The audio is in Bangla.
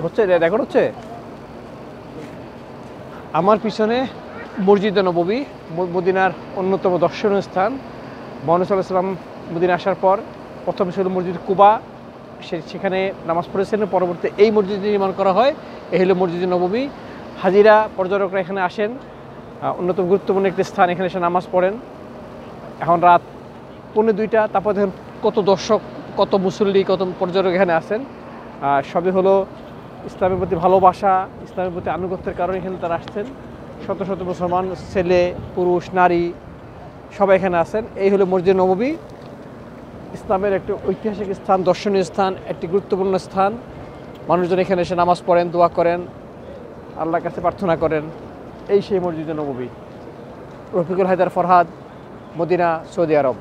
হচ্ছে রেকর্ড হচ্ছে। আমার পিছনে মসজিদে নববী, মদিনার অন্যতম দর্শনীয় স্থান। মহানবী সাল্লাল্লাহু আলাইহি ওয়াসাল্লাম মদিনা আসার পর প্রথম ছিল মসজিদ কুবা, সেখানে নামাজ পড়েছেন। পরবর্তী এই মসজিদ নির্মাণ করা হয়, এই হলো মসজিদে নববী। হাজিরা পর্যটকরা এখানে আসেন, অন্যতম গুরুত্বপূর্ণ একটি স্থান, এখানে এসে নামাজ পড়েন। এখন রাত 1:45, তারপর দেখেন কত দর্শক, কত মুসল্লি, কত পর্যটক এখানে আসেন। সবই হলো ইসলামের প্রতি ভালোবাসা, ইসলামের প্রতি আনুগত্যের কারণে এখানে তারা আসছেন। শত শত মুসলমান, ছেলে পুরুষ নারী সবাই এখানে আসেন। এই হলো মসজিদ নববী, ইসলামের একটি ঐতিহাসিক স্থান, দর্শনীয় স্থান, একটি গুরুত্বপূর্ণ স্থান। মানুষজন এখানে এসে নামাজ পড়েন, দোয়া করেন, আল্লাহর কাছে প্রার্থনা করেন। এই সেই মসজিদে নববী। রফিকুল হায়দার ফরহাদ, মদিনা, সৌদি আরব।